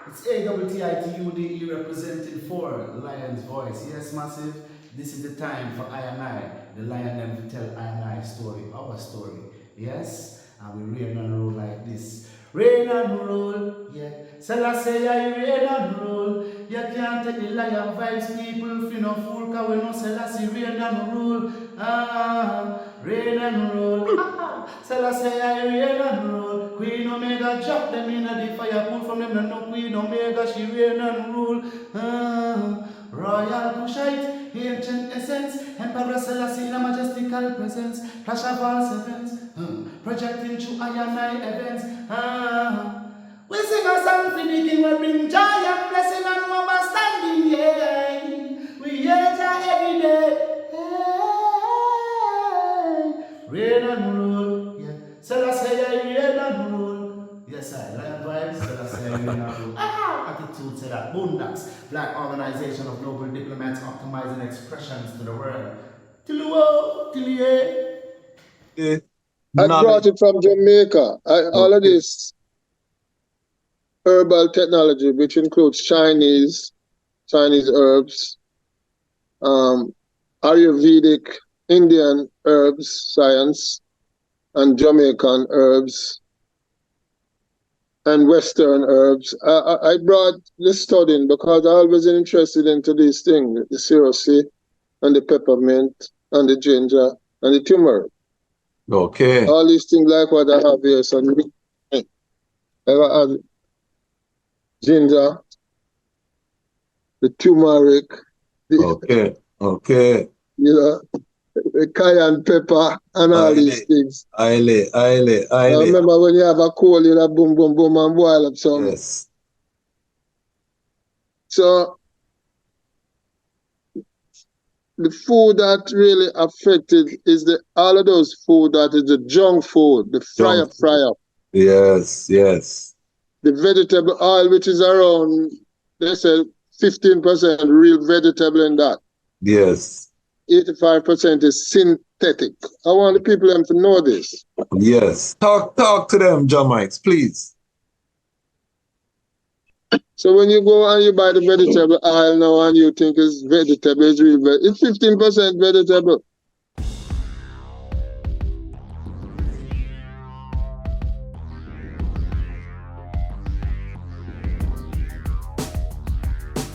It's AWTITUDE representing for Lion's Voice. Yes, massive. This is the time for I and I, the lion them to tell I and I story, our story. Yes? And we reign and rule like this. Reign and rule, yeah. Selassie, I reign and rule. You can't take the lion vibes, people. If you no fool, cause we know Selassie reign and rule. Reign and rule. Selassie, I reign and rule. Queen Omega drop them in the fire, pull from them, no Queen Omega, she reign and rule. Royal Kushite, ancient essence, Emperor Selassie in a majestical presence, flash of all sevens, projecting through I and I events. We sing a song for the king, we bring joy and blessing and understanding, yeah. We hear Jah every day, hey. Reign and rule, yeah. Selassie, I reign and rule. Yes, I lion vibes, Selassie, I reign and rule. Attitude say that. Boondocks, Black Organization of Global Diplomats optimizing expressions to the world. Till the world, till the end. I brought it from Jamaica. All of this herbal technology, which includes Chinese herbs, Ayurvedic, Indian herbs, science, and Jamaican herbs, and Western herbs. I brought this studying because I always interested into these things, the serosy, and the peppermint, and the ginger, and the turmeric. Okay. All these things like what I have here. So I add ginger, the turmeric, Okay. You know, the cayenne pepper and all these things. I remember when you have a cold, you have boom, boom, boom, and boil up some. Yes. So the food that really affected is all of those food that is the junk food, the fry up. Yes. The vegetable oil, which is around, they say 15% real vegetable in that. Yes. 85% is synthetic. I want the people to know this. Yes. Talk to them, Jah Mikes, please. So when you go and you buy the vegetable oil now and you think it's vegetable, it's real, it's 15% vegetable.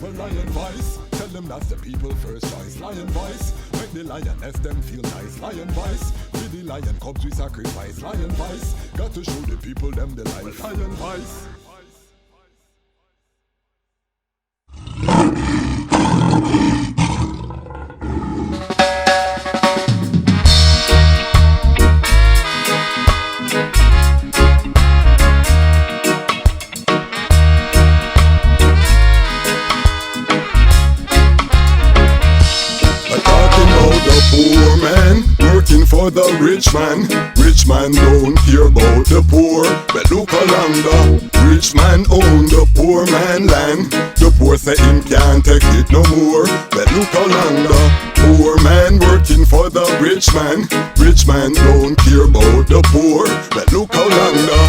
Well, Lion Voice, tell them that's the people first choice. Lion Voice, make the lioness them feel nice. Lion Voice, with the lion cubs we sacrifice. Lion Voice, got to show the people them the life. Lion Voice. Poor man working for the rich man. Rich man don't care about the poor, but look along the rich man own the poor man land. The poor say him can't take it no more, but look along the poor man working for the rich man. Rich man don't care about the poor, but look along the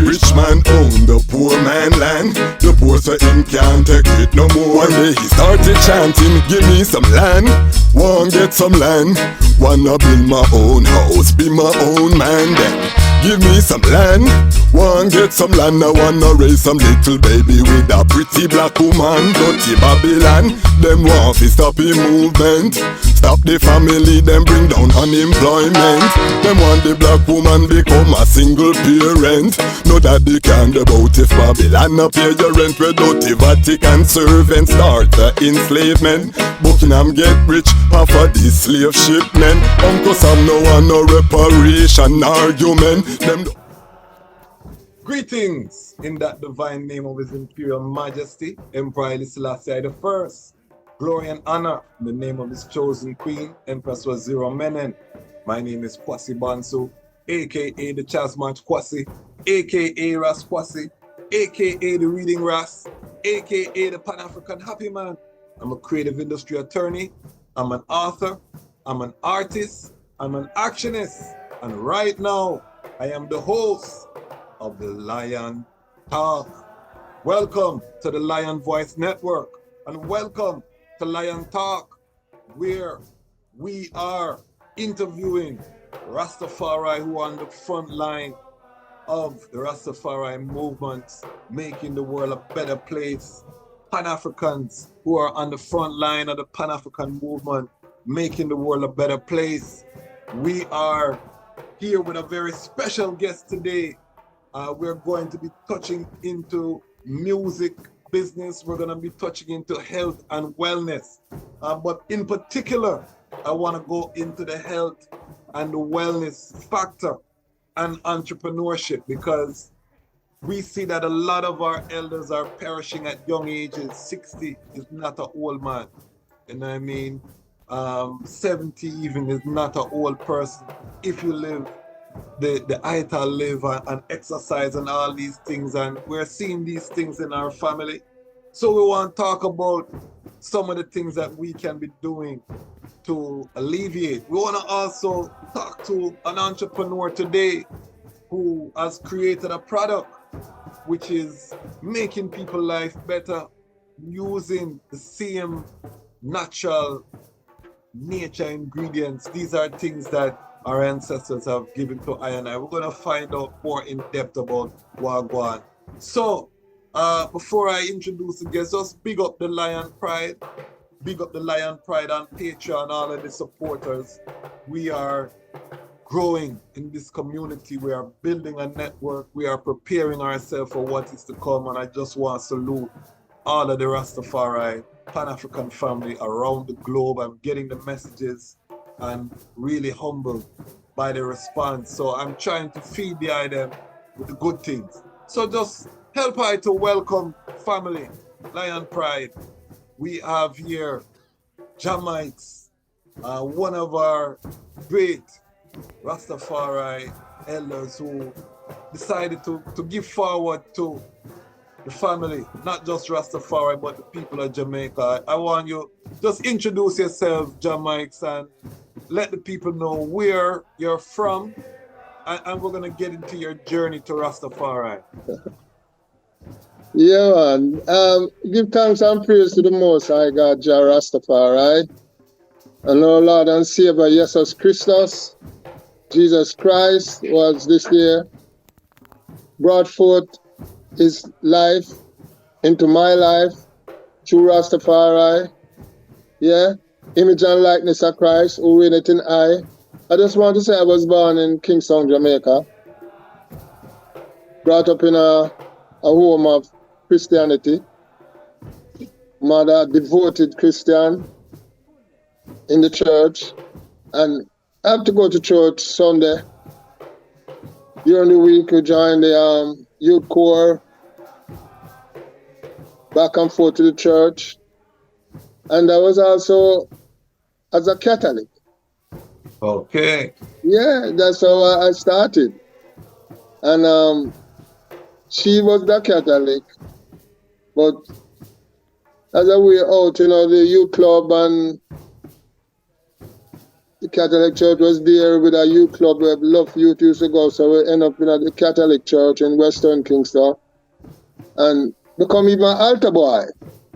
rich man own the poor man land. The poor say him can't take it no more. One day he started chanting, give me some land. Want get some land, wanna build my own house, be my own man then. Give me some land, want get some land, I wanna raise some little baby with a pretty black woman. Dirty Babylon, them want to stop the movement. Stop the family, them bring down unemployment. Them want the black woman become a single parent. No daddy can about if Babylon no pay your rent. Without the Vatican servants start the enslavement. Buckingham get rich off of this slave shipment. Uncle Sam no want no reparation argument. Them Greetings in that divine name of His Imperial Majesty, Emperor Haile Selassie I. Glory and honor in the name of His chosen Queen, Empress Wazira Menen. My name is Kwasi Bansu, aka the Dejazmatch Kwasi, aka Ras Kwasi, aka the Reading Ras, aka the Panafrican Happy Man. I'm a creative industry attorney, I'm an author, I'm an artist, I'm an actionist, and right now I am the host of the Lion Talk. Welcome to the Lion Voice Network, and welcome to Lion Talk, where we are interviewing Rastafari who are on the front line of the Rastafari movement, making the world a better place. Pan-Africans who are on the front line of the Pan-African movement, making the world a better place. We are here with a very special guest today. We're going to be touching into music business. We're going to be touching into health and wellness. But in particular, I want to go into the health and the wellness factor and entrepreneurship, because we see that a lot of our elders are perishing at young ages. 60 is not an old man. You know what I mean? 70 even is not an old person. If you live the ITA live and exercise and all these things, and we're seeing these things in our family. So we want to talk about some of the things that we can be doing to alleviate. We want to also talk to an entrepreneur today who has created a product which is making people's life better using the same natural nature ingredients. These are things that our ancestors have given to I and I. We're going to find out more in depth about Wagwan. So, before I introduce the guests, just big up the Lion Pride. Big up the Lion Pride on Patreon, all of the supporters. We are growing in this community. We are building a network. We are preparing ourselves for what is to come. And I just want to salute all of the Rastafari Pan-African family around the globe. I'm getting the messages and really humbled by the response. So I'm trying to feed the item with the good things. So just help I to welcome family, Lion Pride. We have here Jah Mikes, one of our great Rastafari elders who decided to give forward to the family, not just Rastafari, but the people of Jamaica. I want you just introduce yourself, Jah Mikes, and let the people know where you're from, and we're going to get into your journey to Rastafari. Yeah, man. Give thanks and praise to the Most High God, Jah Rastafari, and our Lord and Savior, Jesus Christus. Jesus Christ was this year, brought forth his life into my life through Rastafari. Yeah, image and likeness of Christ, who reigneth in I just want to say I was born in Kingston, Jamaica. Brought up in a home of Christianity. Mother, devoted Christian in the church. And I have to go to church Sunday. During the week, we join the youth corps, back and forth to the church. And I was also as a Catholic. Okay. Yeah, that's how I started. And she was the Catholic. But as a way out, the youth club and the Catholic church was there with a youth club where Love Youth used to go. So we end up in the Catholic church in Western Kingston and become even an altar boy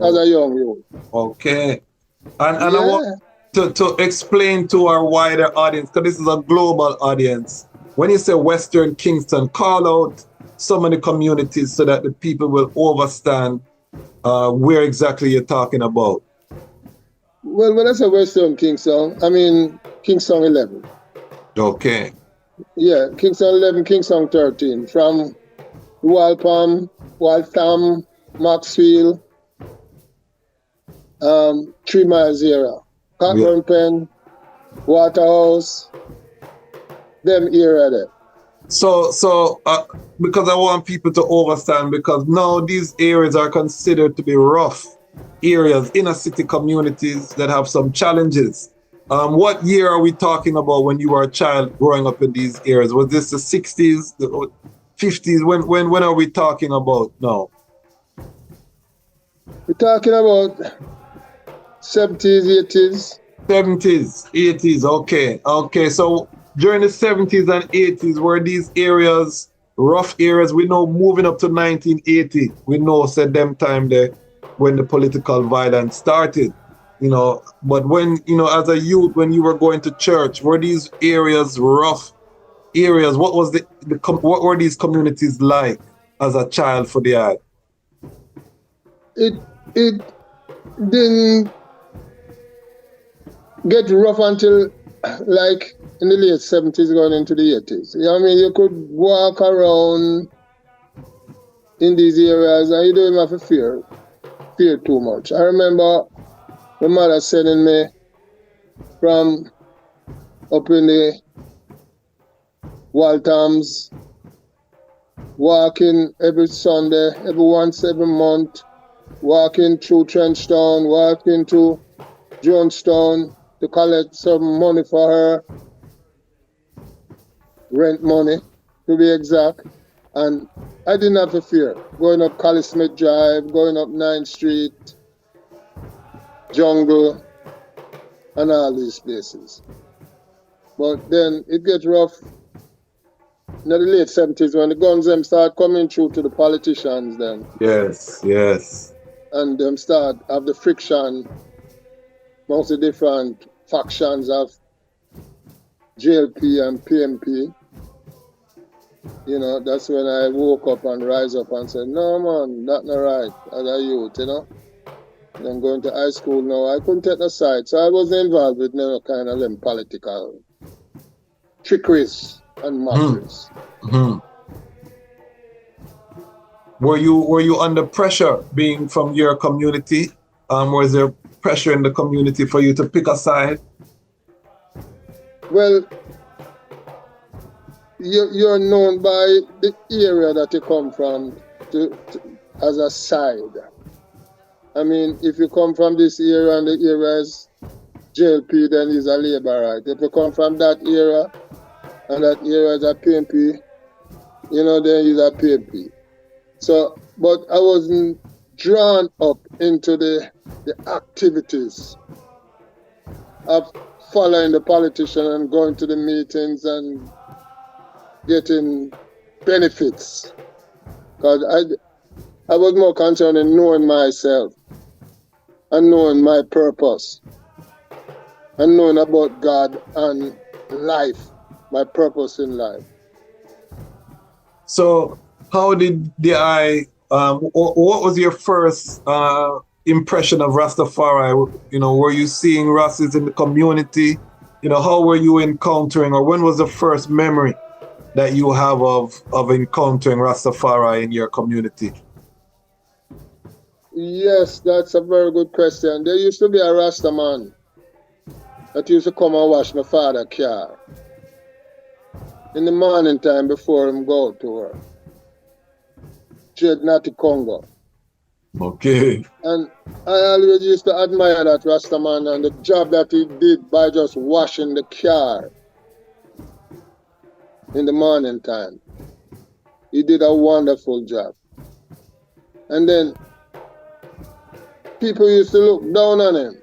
as a young youth. Okay. And I want to explain to our wider audience, because this is a global audience. When you say Western Kingston, call out some of the communities so that the people will understand where exactly you're talking about. Well, when I say Western Kingston, I mean Kingston 11. Okay. Yeah, Kingston 11, Kingston 13. From Waltham, Maxfield, 3 miles area. Cockburn Pen, Waterhouse, them area there. So because I want people to understand, because now these areas are considered to be rough areas, inner city communities that have some challenges. What year are we talking about when you were a child growing up in these areas? Was this the 60s, the 50s? When are we talking about now? We're talking about 70s, 80s. 70s, 80s, okay. So during the 70s and 80s, were these areas rough areas. We know moving up to 1980, we know said them time there when the political violence started, you know. But when, you know, as a youth, when you were going to church, were these areas rough areas? What was what were these communities like as a child for the eye? It didn't get rough until like in the late 70s going into the 80s. You know what I mean? You could walk around in these areas and you don't even have to fear too much. I remember my mother sending me from up in the Walthams, walking every Sunday, every month, walking through Trenchtown, walking to Jonestown to collect some money for her, rent money to be exact. And I didn't have to fear going up Cali Smith Drive, going up 9th Street, Jungle, and all these places. But then it gets rough in the late 70s when the guns them start coming through to the politicians then. Yes, yes. And them start have the friction amongst the different factions of JLP and PMP. You know, that's when I woke up and rise up and said, no man, that's not right as a youth, you know. Then going to high school now, I couldn't take the side. So I wasn't involved with no kind of them political trickeries and mockeries. Mm-hmm. Were you under pressure being from your community? Was there pressure in the community for you to pick a side? Well, you're known by the area that you come from as a side. I mean, if you come from this area and the area is JLP, then he's a Labourite. If you come from that area and that area is a PMP, you know, then he's a PMP. So, but I wasn't drawn up into the activities of following the politician and going to the meetings and getting benefits. Because I was more concerned in knowing myself and knowing my purpose and knowing about God and life, my purpose in life. So how did what was your first impression of Rastafari? You know, were you seeing Rastas in the community? You know, how were you encountering, or when was the first memory that you have of encountering Rastafari in your community? Yes, that's a very good question. There used to be a Rasta man that used to come and wash my father's car in the morning time before him go to work. Jed Nati Congo. Okay. And I always used to admire that Rasta man and the job that he did by just washing the car in the morning time. He did a wonderful job. And then people used to look down on him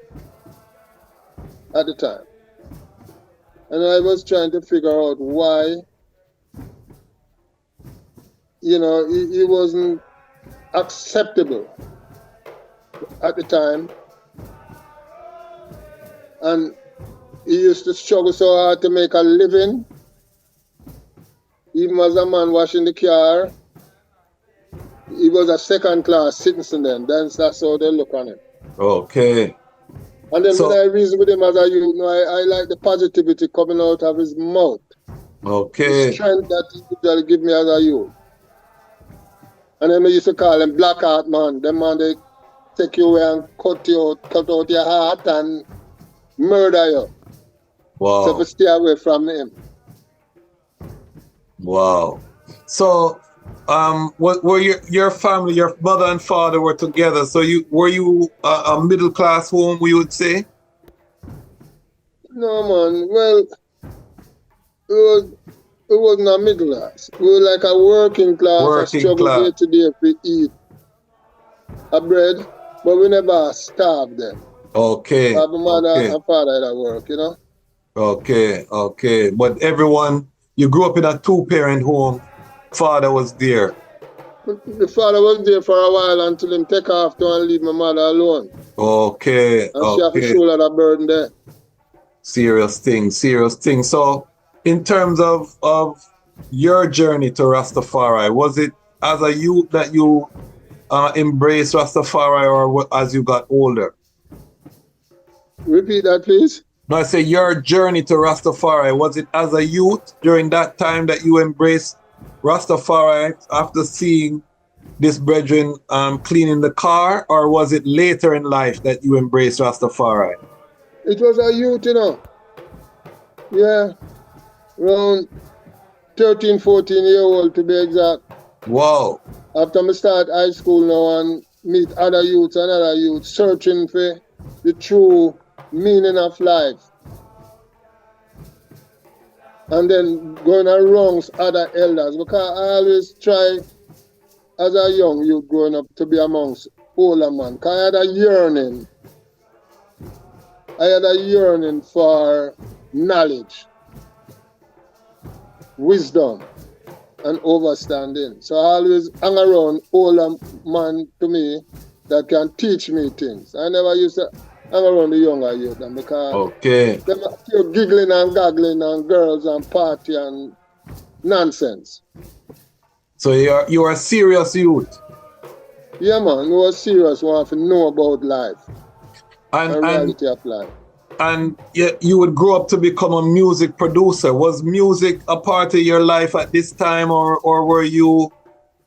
at the time. And I was trying to figure out why, you know, he wasn't acceptable at the time. And he used to struggle so hard to make a living. Even as a man washing the car, he was a second-class citizen then. That's how they look on him. Okay. And then So, when I reasoned with him as a youth, I like the positivity coming out of his mouth. okay. The strength that he usually give me as a youth. And then we used to call him Black Heart Man. Them man, they take you away and cut out your heart and murder you. Wow. So we stay away from him. Wow. So, were your family, your mother and father were together? So were you a middle class home, we would say? No man, well, it wasn't a middle class. We were like a working class. Working I struggled class. day to day to eat a bread, but we never starved them. Okay. My mother Okay. and father at work, you know. Okay. Okay. But everyone, you grew up in a two-parent home. father was there? The father was there for a while until him take off to and leave my mother alone. Okay, And she have to okay. shoulder that burden there. Serious thing, serious thing. So, in terms of your journey to Rastafari, was it as a youth that you embraced Rastafari, or as you got older? Repeat that, please. No, I say your journey to Rastafari, was it as a youth during that time that you embraced Rastafari after seeing this brethren cleaning the car, or was it later in life that you embraced Rastafari? It was a youth, you know. Yeah, around 13, 14-year-old to be exact. Wow. After I start high school now and meet other youths and other youths searching for the true meaning of life. And then going around other elders, because I always try as a young youth growing up to be amongst older man. Because I had a yearning for knowledge, wisdom, and understanding. So I always hang around older man to me that can teach me things. I never used to hang around the younger youth because them are giggling and gaggling and girls and party and nonsense. So you are a serious youth. Yeah, man, you are serious, want to know about life and reality of life. And you would grow up to become a music producer. Was music a part of your life at this time, or were you,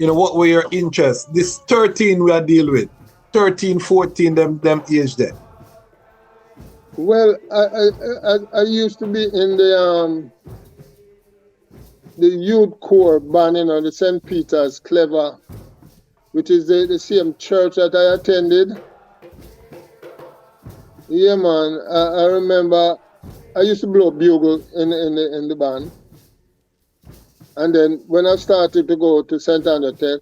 what were your interests? This 13 we are dealing with, 13, 14, them age there. Well, I used to be in the youth corps band, the St. Peter's Clever, which is the same church that I attended. Yeah, man. I remember I used to blow bugle in the band. And then when I started to go to St. Andrew Tech,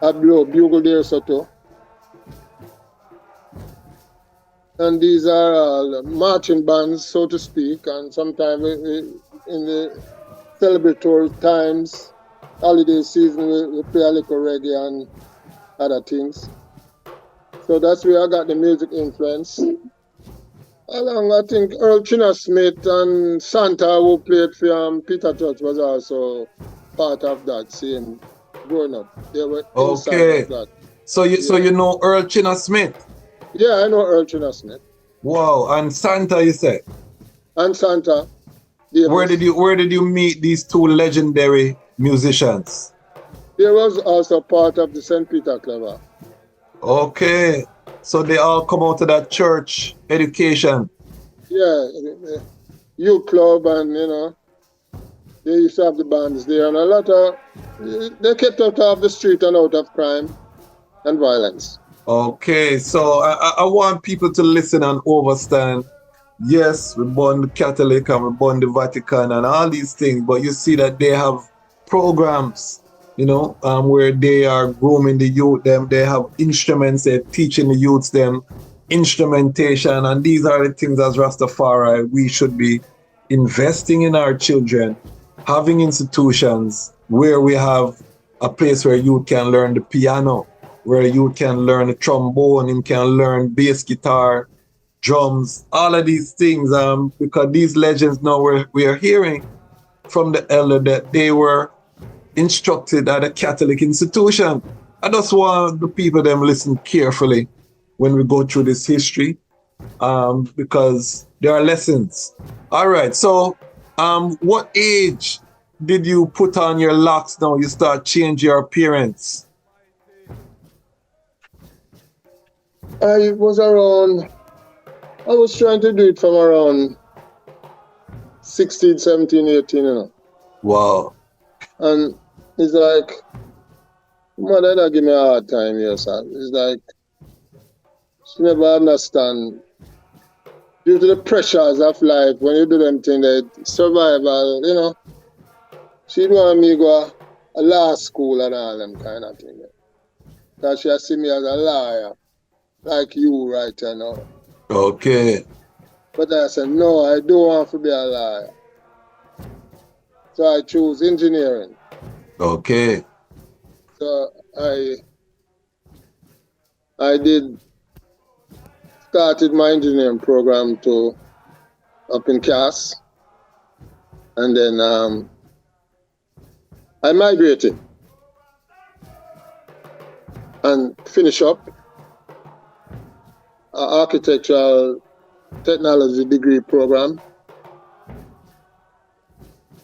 I blow bugle there so too. And these are all marching bands, so to speak, and sometimes in the celebratory times, holiday season, we play a little reggae and other things. So that's where I got the music influence. Along, I think Earl China Smith and Santa, who played for Peter Church, was also part of that same growing up. They were inside of that. So you know Earl China Smith? Yeah, I know Earl China Smith. Wow, and Santa, you said? And Santa. Davis. Where did you meet these two legendary musicians? They was also part of the St. Peter Clever. Okay, so they all come out of that church education. Yeah, youth club, and they used to have the bands there, and a lot of they kept out of the street and out of crime and violence. Okay, so I want people to listen and understand. Yes, we born the Catholic and we born the Vatican and all these things, but you see that they have programs, where they are grooming the youth. They have instruments. They're teaching the youths them instrumentation, and these are the things as Rastafari we should be investing in our children, having institutions where we have a place where youth can learn the piano, where you can learn the trombone, you can learn bass guitar, drums, all of these things, because these legends now we are hearing from the elder that they were instructed at a Catholic institution. I just want the people them listen carefully when we go through this history, because there are lessons. All right, so what age did you put on your locks now? You start change your appearance? I was trying to do it from around 16, 17, 18, Wow. And it's like, mother that give me a hard time here, sir. It's like, she never understand. Due to the pressures of life, when you do them things, that survival, she'd want me to go a law school and all them kind of things. Because she see me as a liar, like you right now. Okay. But I said, no, I don't want to be a liar. So I choose engineering. Okay. So I started my engineering program up in Cass, and then I migrated and finish up an architectural technology degree program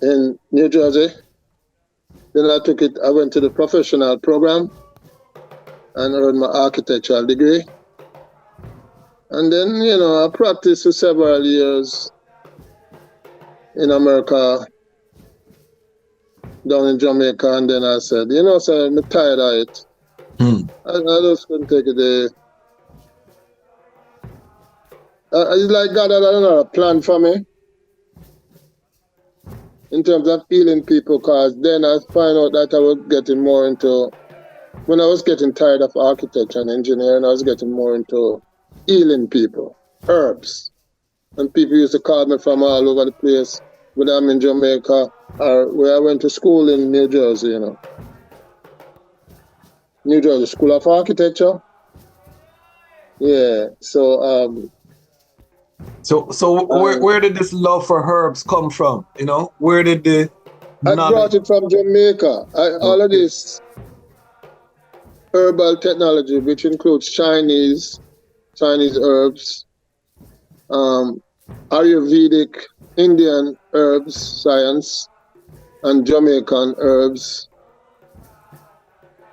in New Jersey. Then I went to the professional program and earned my architectural degree. And then, I practiced for several years in America, down in Jamaica, and then I said, so I'm tired of it. I just couldn't take it. It's like God had another plan for me in terms of healing people, because then I find out that I was getting more into, when I was getting tired of architecture and engineering, I was getting more into healing people, herbs. And people used to call me from all over the place, whether I'm in Jamaica or where I went to school in New Jersey, New Jersey School of Architecture. Yeah, so where did this love for herbs come from? Where did the I brought it from Jamaica. All of this herbal technology, which includes Chinese herbs, Ayurvedic, Indian herbs, science, and Jamaican herbs,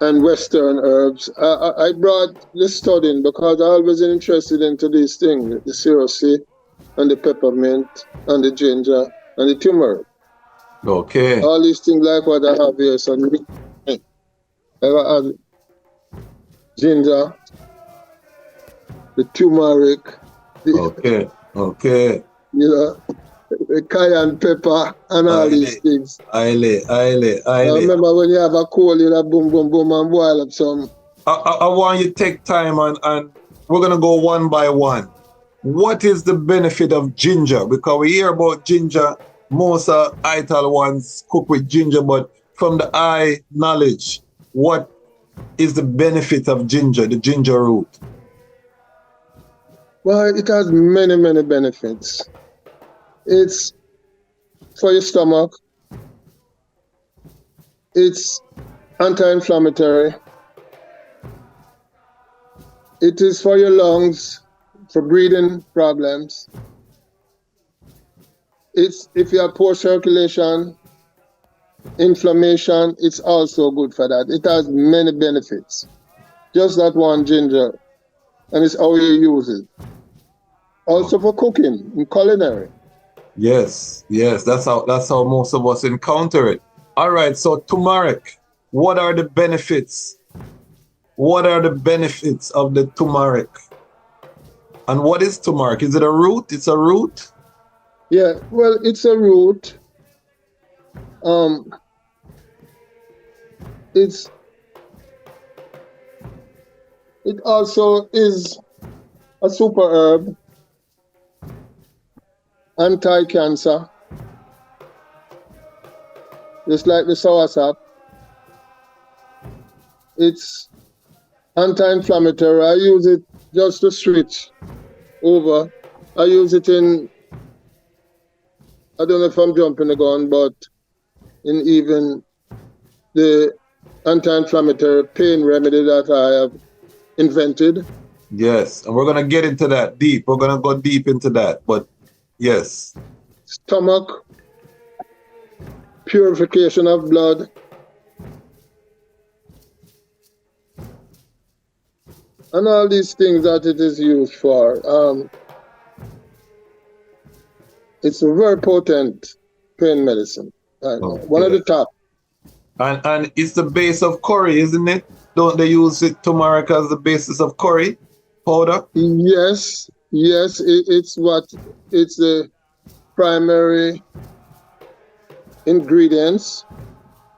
and Western herbs. I brought this studying because I always interested into these things, the seriously, and the peppermint, and the ginger, and the turmeric. Okay. All these things like what I have here. So I have ginger, the turmeric, Okay. The cayenne pepper, and all these things. Aye. I remember when you have a cold, you have boom, boom, boom, and boil up some. I want you to take time and we're going to go one by one. What is the benefit of ginger? Because we hear about ginger, most ital ones cook with ginger, but from the eye knowledge, what is the benefit of ginger, the ginger root? Well, it has many, many benefits. It's for your stomach. It's anti-inflammatory. It is for your lungs, for breathing problems. It's if you have poor circulation, inflammation, it's also good for that. It has many benefits. Just that one ginger, and it's how you use it. Also for cooking and culinary. Yes, that's how most of us encounter it. All right, so turmeric, what are the benefits? What are the benefits of the turmeric? And what is turmeric? Is it a root? It's a root? Yeah, well, it's a root. It also is a super herb, anti-cancer, just like the soursop. It's anti-inflammatory. I use it just to switch over. I use it in, I don't know if I'm jumping the gun, but in even the anti-inflammatory pain remedy that I have invented. Yes, and we're going to get into that deep. We're going to go deep into that, but yes. Stomach, purification of blood, and all these things that it is used for. It's a very potent pain medicine. Okay. One of the top. And it's the base of curry, isn't it? Don't they use it, turmeric, as the basis of curry powder? Yes, it's the primary ingredients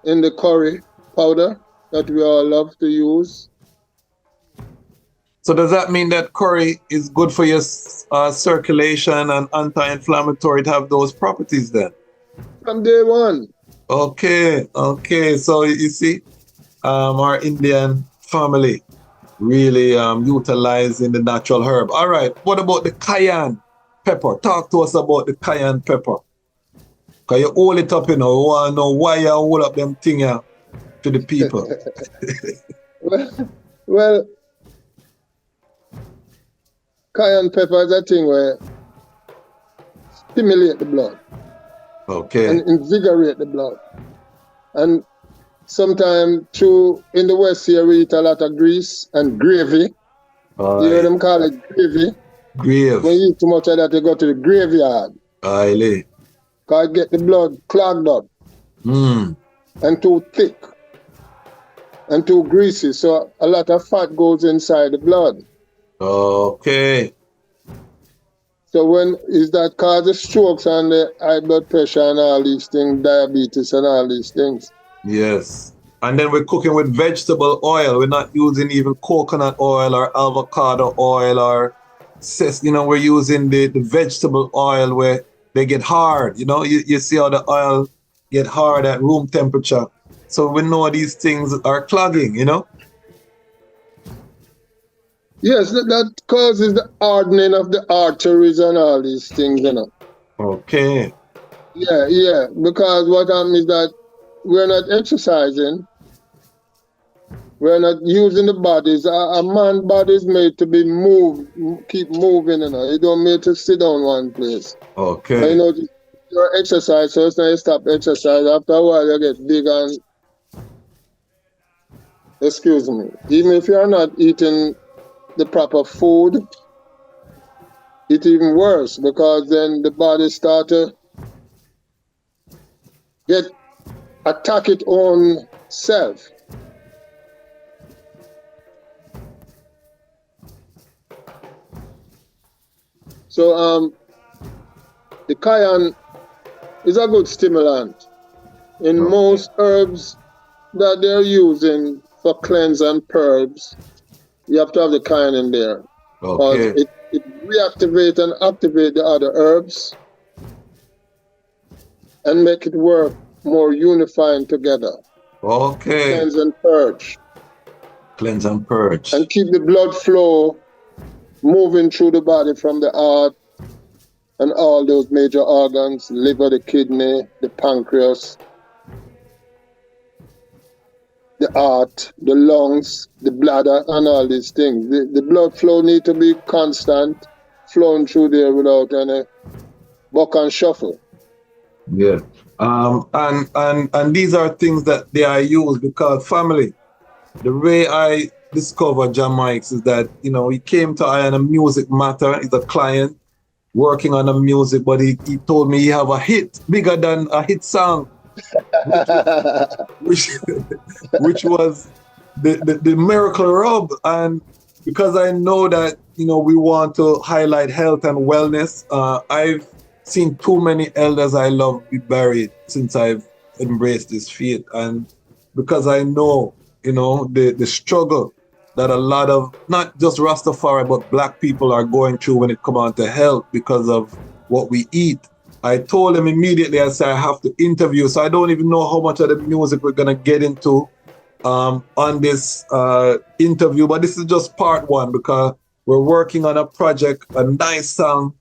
in the curry powder that we all love to use. So does that mean that curry is good for your circulation and anti-inflammatory to have those properties then? From day one. Okay, okay. So you see, our Indian family really utilizing the natural herb. All right. What about the cayenne pepper? Talk to us about the cayenne pepper. Cause you hold it up, you know. We want to know why you hold up them thing here to the people. Well, cayenne pepper is a thing where stimulate the blood Okay. and invigorate the blood. And sometimes in the West here we eat a lot of grease and gravy. You hear them call it gravy. Grave. When you eat too much of that, you go to the graveyard. Aye. Because get the blood clogged up and too thick and too greasy. So a lot of fat goes inside the blood. Okay. So when is that causes strokes and the high blood pressure and all these things, diabetes and all these things. Yes. And then we're cooking with vegetable oil. We're not using even coconut oil or avocado oil or we're using the vegetable oil where they get hard. You know, you see how the oil get hard at room temperature. So we know these things are clogging, you know? Yes, that causes the hardening of the arteries and all these things, you know. Okay. Yeah. Because what happens is that we're not exercising. We're not using the bodies. A man's body is made to be moved, keep moving, you know. You don't made to sit down one place. Okay. And, you know, your exercise, so it's not you stop exercise. After a while, you get big and, excuse me, even if you're not eating the proper food, it's even worse because then the body start to attack its own self. So the cayenne is a good stimulant. In most herbs that they're using for cleanse and purge, you have to have the cayenne in there. Okay. Because it reactivate and activate the other herbs and make it work more unifying together. Okay. Cleanse and purge. Cleanse and purge. And keep the blood flow moving through the body from the heart and all those major organs, liver, the kidney, the pancreas, the heart, the lungs, the bladder, and all these things. The blood flow need to be constant, flowing through there without any buck and shuffle. Yeah. And these are things that they are used because family, the way I discovered Jah Mikes is that, you know, he came to I on a music matter. He's a client working on a music, but he told me he have a hit bigger than a hit song, which was the Mircle Rub. And because I know that, you know, we want to highlight health and wellness, I've seen too many elders I love be buried since I've embraced this faith. And because I know, you know, the struggle that a lot of, not just Rastafari, but Black people are going through when it comes on to health because of what we eat. I told him immediately, I said, I have to interview. So I don't even know how much of the music we're going to get into on this interview, but this is just part one because we're working on a project, a nice song,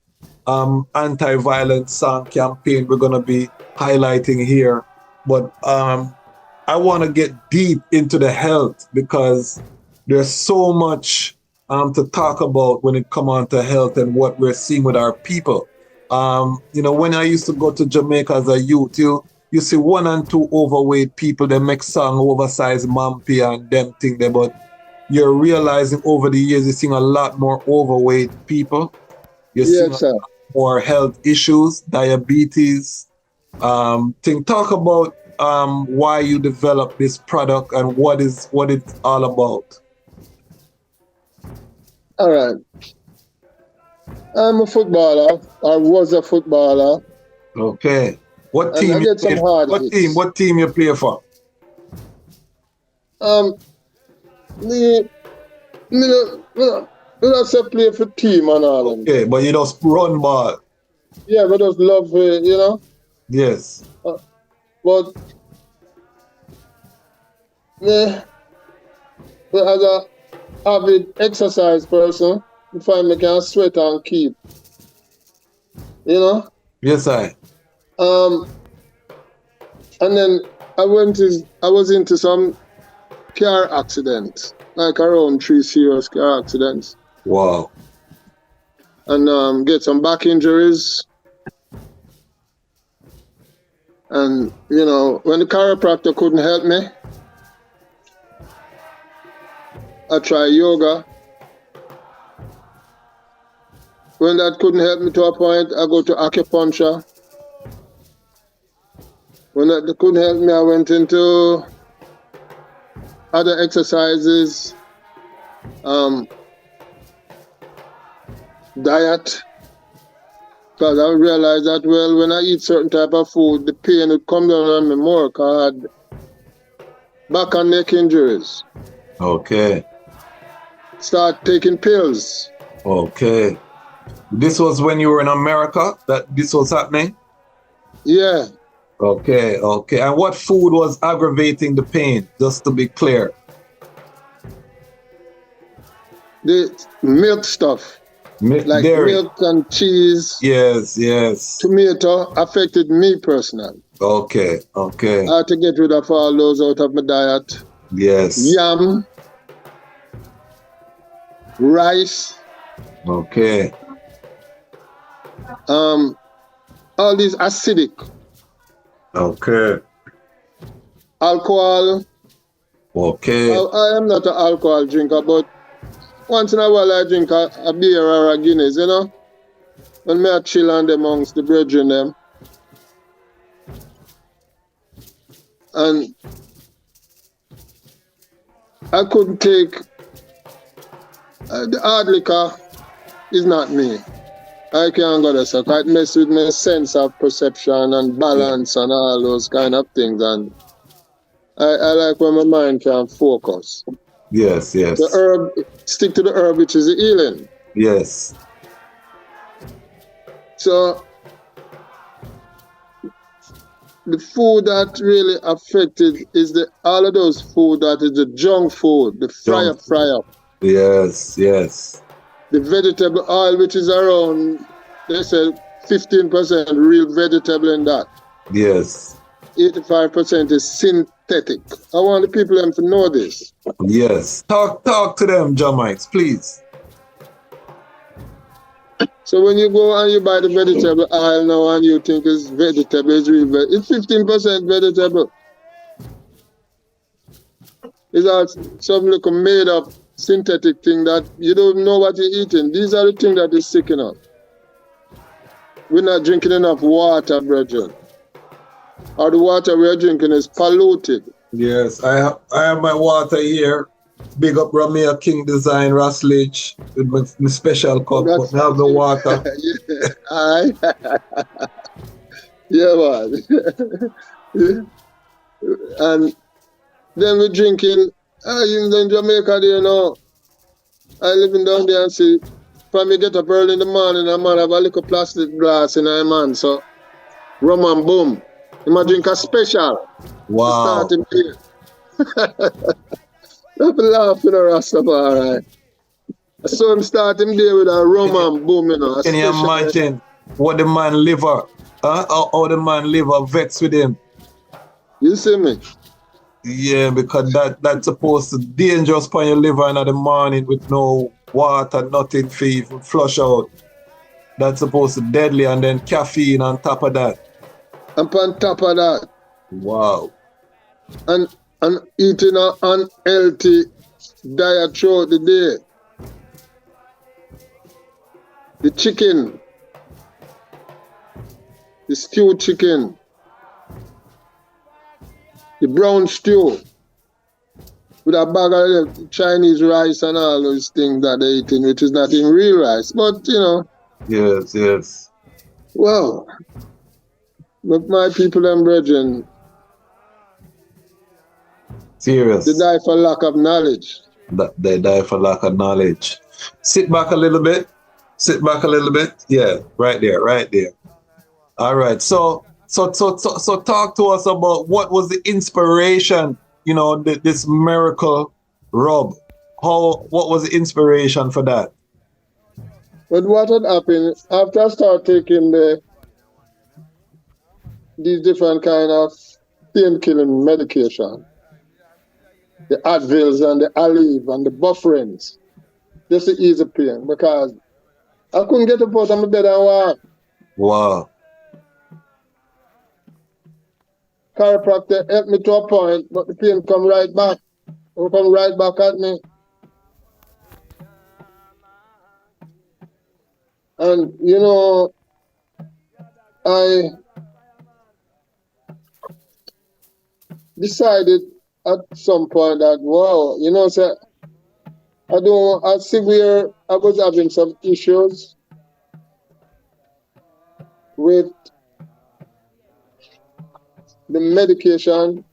anti-violence song campaign we're going to be highlighting here. But I want to get deep into the health because there's so much to talk about when it comes on to health and what we're seeing with our people. You know, when I used to go to Jamaica as a youth, you see 1 and 2 overweight people, they make song oversized mampy and them thing there, but you're realizing over the years you're seeing a lot more overweight people. You're seeing a lot more health issues, diabetes. Talk about why you developed this product and what it's all about. All right. I'm a footballer. I was a footballer. Okay. What And team? I get some hard hits. What team you play for? Me not say play for team and all. Okay, but you just run ball. Yeah, but just love, you know. Yes. But as a avid exercise person, I find me can sweat and keep. You know? Yes, I. And then I was into some car accidents, like around 3 serious car accidents. Wow. And get some back injuries. And, you know, when the chiropractor couldn't help me, I try yoga. When that couldn't help me to a point, I go to acupuncture. When that couldn't help me, I went into other exercises, diet. Because I realized that, well, when I eat certain type of food, the pain would come down on me more because I had back and neck injuries. Okay. Start taking pills. Okay. This was when you were in America that this was happening? Yeah. Okay, okay. And what food was aggravating the pain, just to be clear? The milk stuff. Like dairy. milk and cheese. Yes, yes. Tomato affected me personally. Okay, okay. I had to get rid of all those out of my diet. Yes. Yam. Rice. Okay. All these acidic. Okay. Alcohol. Okay. I am not an alcohol drinker, but once in a while I drink a beer or a Guinness, you know? When me a chill on them amongst the brethren them. And I couldn't take the hard liquor is not me. I can't go there, so it mess with my sense of perception and balance and all those kind of things. And I like when my mind can focus. Yes, yes. The herb, stick to the herb, which is the healing. Yes. So the food that really affected is all of those food that is the junk food, the fry up. Yes, yes. The vegetable oil, which is around, they say 15% real vegetable in that. Yes. 85% is synthetic. I want the people them to know this. Yes. Talk to them, Jah Mikes, please. So when you go and you buy the vegetable oil now and you think it's vegetable, it's real vegetable. It's 15% vegetable. It's all some little made up synthetic thing that you don't know what you're eating. These are the things that is sick enough. We're not drinking enough water, brethren. Or the water we're drinking is polluted. Yes, I have my water here. Big up Ramia King Design Raslich with my special cup, but I have the water. Yeah, man. And then we're drinking, in Jamaica, you know, I living down there and see, when me get up early in the morning, a man have a little plastic glass in my man, so rum and boom. He might drink a special. Wow. To start him here. Don't be laughing at Rastafari. So him start him there with a rum and boom, you know. Can you imagine what the man liver, how the man liver vex with him? You see me? Yeah, because that's supposed to dangerous for your liver in the morning with no water, nothing for you to flush out. That's supposed to be deadly, and then caffeine on top of that. And on top of that. Wow. And eating an unhealthy diet throughout the day. The chicken, the stewed chicken, the brown stew, with a bag of Chinese rice and all those things that they're eating, which is not in real rice, but you know. Yes, yes. Well, but my people and brethren, serious. they die for lack of knowledge. They die for lack of knowledge. Sit back a little bit. Sit back a little bit. Yeah, right there, right there. All right. So So talk to us about what was the inspiration, you know, this Mircle Rub. What was the inspiration for that? But what had happened after I started taking these different kind of pain-killing medication, the Advils and the Aleve and the Bufferins, just to ease the pain, because I couldn't get up out of my bed and walk. Wow. Chiropractor helped me to a point, but the pain come right back. It come right back at me. And, you know, I decided at some point that, wow, you know, so I was having some issues with the medication.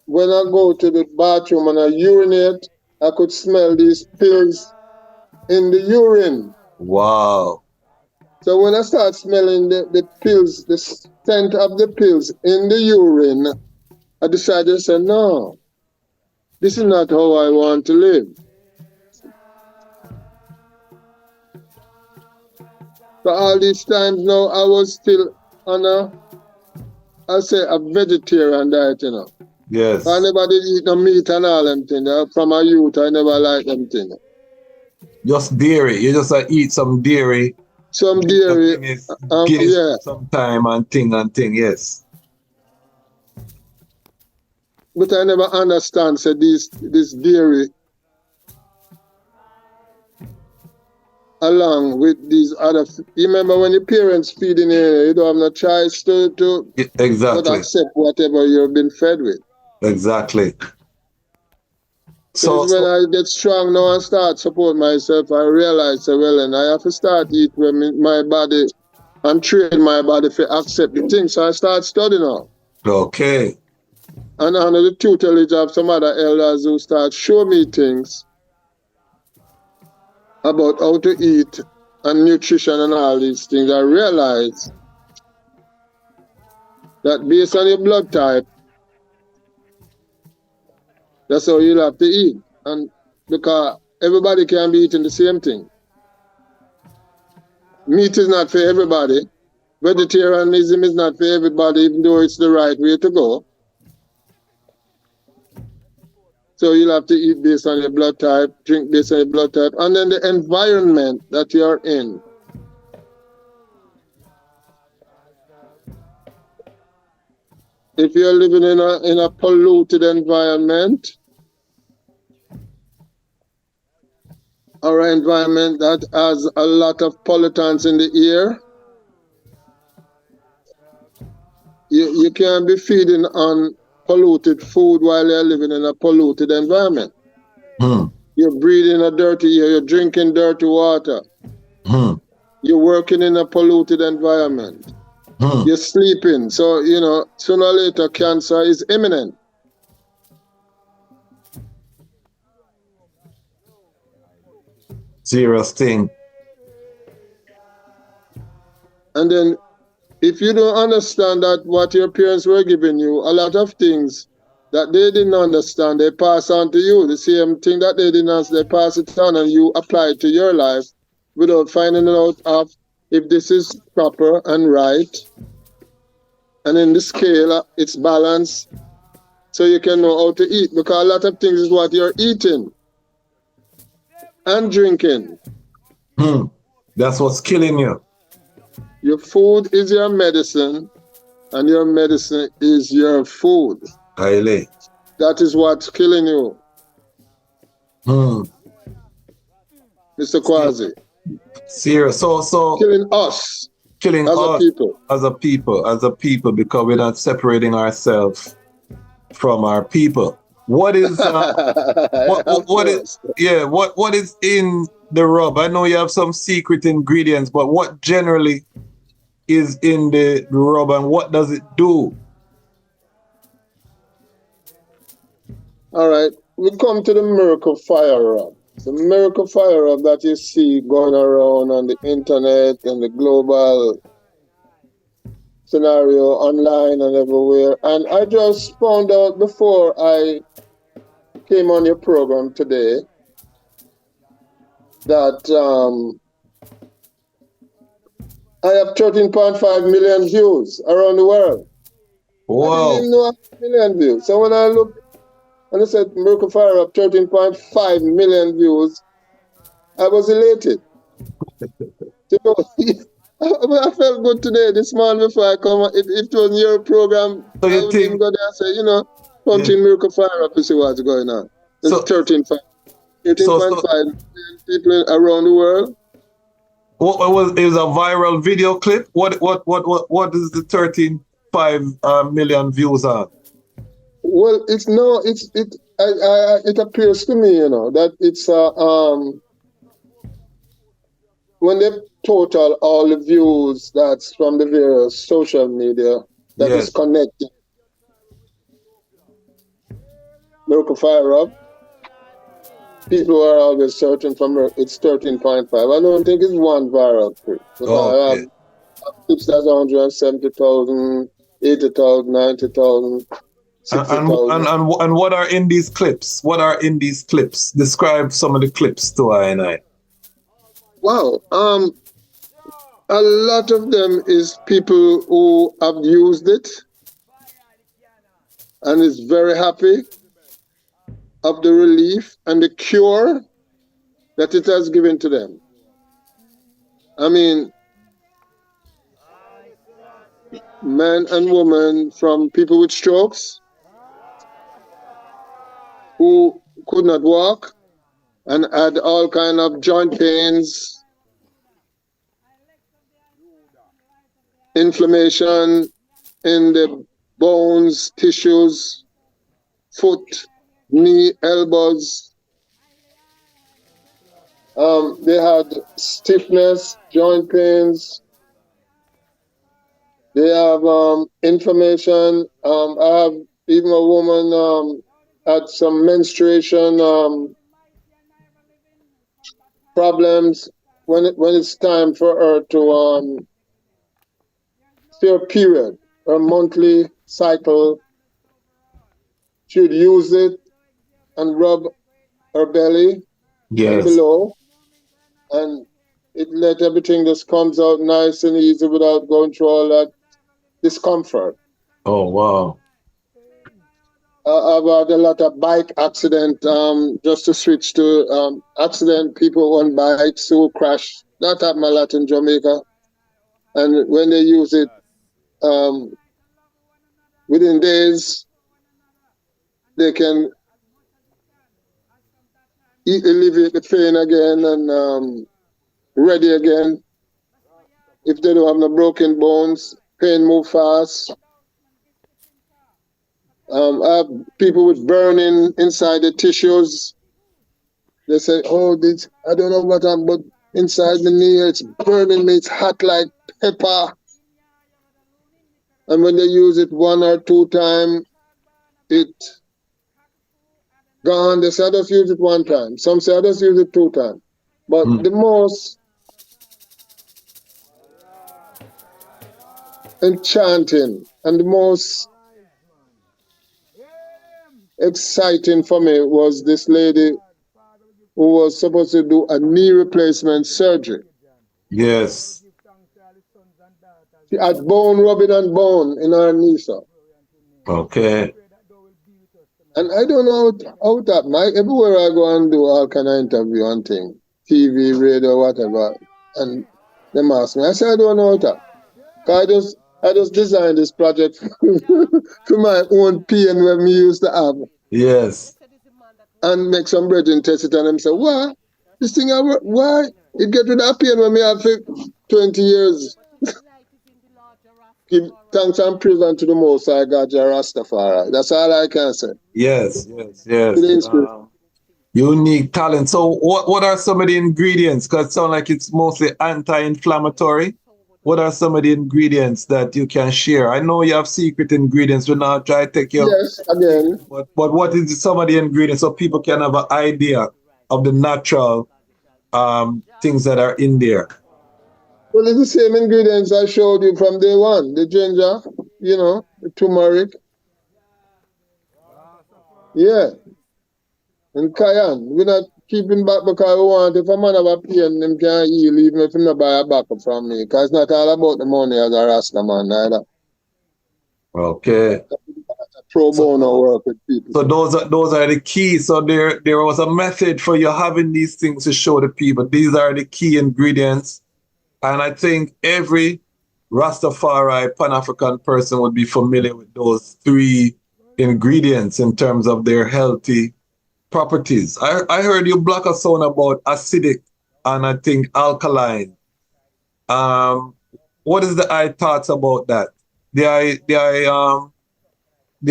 When I go to the bathroom and I urinate, I could smell these pills in the urine. Wow. So when I start smelling the pills, the scent of the pills in the urine, I decided to say, no, this is not how I want to live. So all these times now, I was still on a vegetarian diet, you know. Yes. I never did eat no meat and all them things. From a youth, I never liked them things. Just dairy. You just eat some dairy. Some dairy. Yeah. Some time and thing, yes. But I never understand, so this dairy, along with these other, you remember when your parents feeding you don't have no choice to exactly. accept whatever you've been fed with. Exactly. So when I get strong now and start support myself, I realize, well, and I have to start eat when my body and train my body to accept the things. So I start studying now. Okay. And under the tutelage of some other elders who start show me things about how to eat and nutrition and all these things, I realize that based on your blood type, that's how you'll have to eat. And because everybody can be eating the same thing. Meat is not for everybody. Vegetarianism is not for everybody, even though it's the right way to go. So you'll have to eat based on your blood type, drink based on your blood type, and then the environment that you're in. If you're living in a polluted environment, or an environment that has a lot of pollutants in the air, you can't be feeding on polluted food while you're living in a polluted environment. You're breathing a dirty air, you're drinking dirty water. You're working in a polluted environment. You're sleeping. So, you know, sooner or later, cancer is imminent. Serious thing. And then, if you don't understand that what your parents were giving you, a lot of things that they didn't understand, they pass on to you. The same thing that they didn't understand, they pass it on and you apply it to your life without finding out of if this is proper and right. And in the scale, it's balanced, so you can know how to eat. Because a lot of things is what you're eating and drinking. That's what's killing you. Your food is your medicine, and your medicine is your food. Highly. That is what's killing you. Mr. Kwasi. Serious. So killing us. Killing as us as a people, because we're not separating ourselves from our people. What is what is in the rub? I know you have some secret ingredients, but what generally is in the rub and what does it do? All right, we come to the Mircle Fire Rub. The Mircle Fire Rub that you see going around on the internet and the global scenario online and everywhere. And I just found out before I came on your program today that I have 13.5 million views around the world. I didn't Wow. even know I had a million views. So when I looked and I said Mircle Fire Rub 13.5 million views, I was elated. You know, I felt good today, this morning before I come. If it was your program, So I you would even think, go there and say, you know, come yeah. to Mircle Fire Up and see what's going on. It's So 13.5 so million people around the world. what was it? Was a viral video clip? What is the 13.5 million views on? Well, it appears to me, you know, that it's when they total all the views that's from the various social media that is Yes. connected. Mircle Fire Up, people are always searching for it's 13.5. I don't think it's one viral clip. Because I have Okay. clips that's 170,000, 80,000, 90,000, And, 60,000. and what are in these clips? What are in these clips? Describe some of the clips to I and I. Wow. A lot of them is people who have used it and is very happy of the relief and the cure that it has given to them. I mean, men and women, from people with strokes who could not walk and had all kind of joint pains, inflammation in the bones, tissues, foot, knee, elbows. They had stiffness, joint pains. They have inflammation. I have even a woman had some menstruation problems when it's time for her to see her period, her monthly cycle. She would use it and rub her belly and Yes. below, and it let everything just comes out nice and easy without going through all that discomfort. Oh wow. I've had a lot of bike accident. Just to switch to accident, people on bikes who crash. That happened a lot in Jamaica, and when they use it, within days, they can alleviate the pain again and ready again. If they don't have no broken bones, pain move fast. I have people with burning inside the tissues. They say, oh, this, I don't know what I'm, but inside the knee, it's burning me, it's hot like pepper. And when they use it 1 or 2 times, it gone. They say, I just use it 1 time. Some say, I just use it 2 times. But the most enchanting and the most exciting for me was this lady who was supposed to do a knee replacement surgery. Yes. She had bone rubbing and bone in her knee, sir. Okay. And I don't know how that, everywhere I go and do all kind of interview and thing, TV, radio, whatever, and them ask me, I say, I don't know how that. Cause I just designed this project for my own pain when me used to have. Yes. And make some bread and test it and them say, what? This thing, why? It get rid of pain when me have for 20 years. Give thanks and praise unto the Most High God, Jah Rastafari. That's all I can say. Yes. Unique talent. So what are some of the ingredients? Because it sounds like it's mostly anti-inflammatory. What are some of the ingredients that you can share? I know you have secret ingredients. We're not trying to take you. Yes, again. But what is some of the ingredients so people can have an idea of the natural things that are in there? Well, it's the same ingredients I showed you from day one. The ginger, you know, the turmeric. Yeah. And cayenne. We're not keeping back because we want, if a man have a pain, them can heal even if he not buy a backup from me. Because it's not all about the money as a Rasta man neither. Okay. Pro bono work with people. So those are the keys. So there was a method for you having these things to show the people. These are the key ingredients. And I think every Rastafari Pan-African person would be familiar with those 3 ingredients in terms of their healthy properties. I heard you block a sound about acidic and I think alkaline. What is the I thoughts about that? Do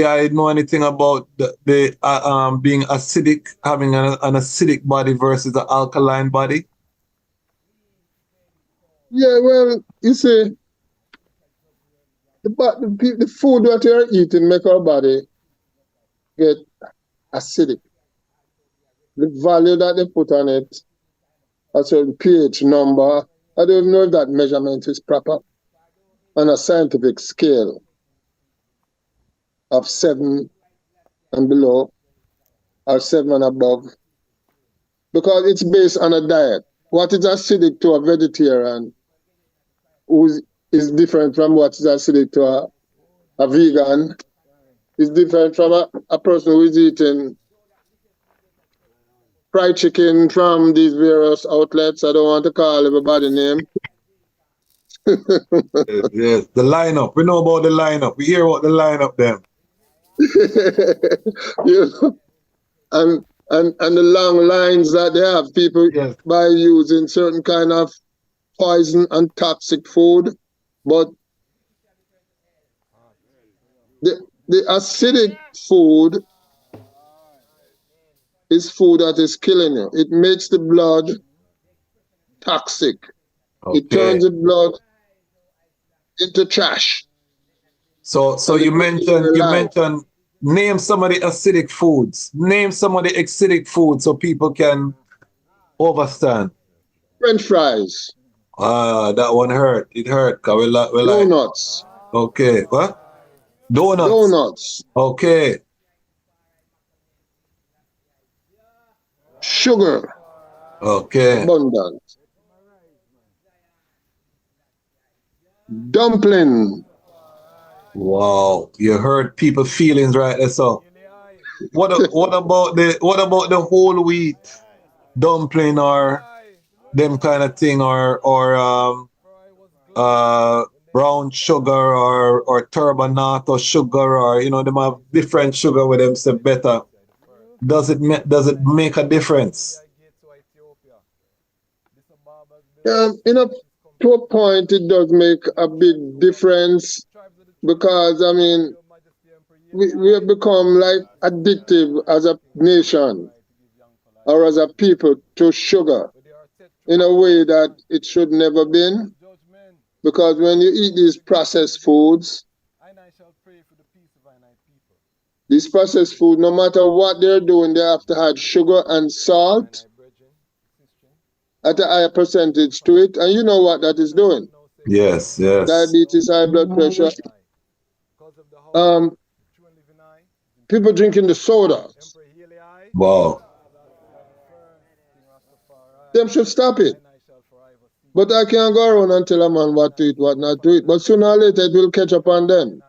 I know anything about the being acidic, having an acidic body versus an alkaline body? Yeah, well, you see, the food that you're eating make our body get acidic. The value that they put on it, a certain pH number, I don't know if that measurement is proper on a scientific scale of 7 and below or 7 and above, because it's based on a diet. What is acidic to a vegetarian who is different from what is acidic to a vegan, is different from a person who is eating fried chicken from these various outlets. I don't want to call everybody name. Yes, the lineup. We know about the lineup. We hear about the lineup then. You know, and the long lines that they have, people by using certain kind of poison and toxic food. But the acidic food is food that is killing you. It makes the blood toxic. Okay. It turns the blood into trash. So you mentioned name some of the acidic foods. Name some of the acidic foods so people can understand. French fries. That one hurt. It hurt. Donuts. Okay. What? Donuts. Donuts. Okay. Sugar. Okay. Abundant. Dumpling. Wow. You hurt people's feelings right there. So what about the whole wheat dumpling or them kind of thing or brown sugar or turbinado sugar, or them have different sugar with them say better. Does it make a difference? To a point, it does make a big difference, because I mean, we have become like addictive as a nation or as a people to sugar in a way that it should never been. Because when you eat these processed foods, these processed food, no matter what they're doing, they have to add sugar and salt at a higher percentage to it. And you know what that is doing. Yes. Diabetes, high blood pressure. People drinking the soda. Wow. Them should stop it. But I can't go around and tell a man what to eat, what not to eat. But sooner or later, it will catch up on them.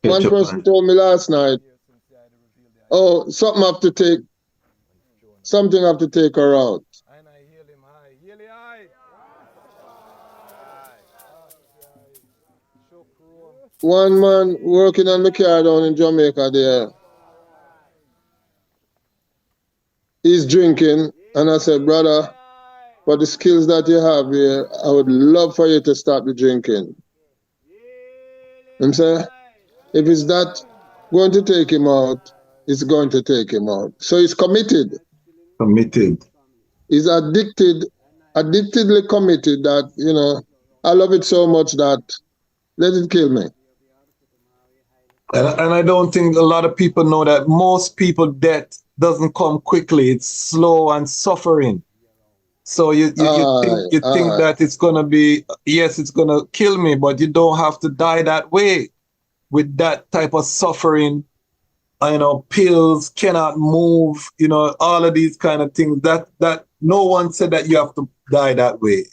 One person told me last night, oh, something have to take her out. One man working on the car down in Jamaica there, he's drinking, and I said, brother, for the skills that you have here, I would love for you to stop the drinking. I'm saying, if it's that going to take him out, it's going to take him out. So he's committed. He's addictedly committed that, I love it so much that let it kill me. And I don't think a lot of people know that most people death doesn't come quickly. It's slow and suffering. So you think that it's gonna be, yes, it's gonna kill me, but you don't have to die that way with that type of suffering. Pills, cannot move, all of these kind of things. That no one said that you have to die that way.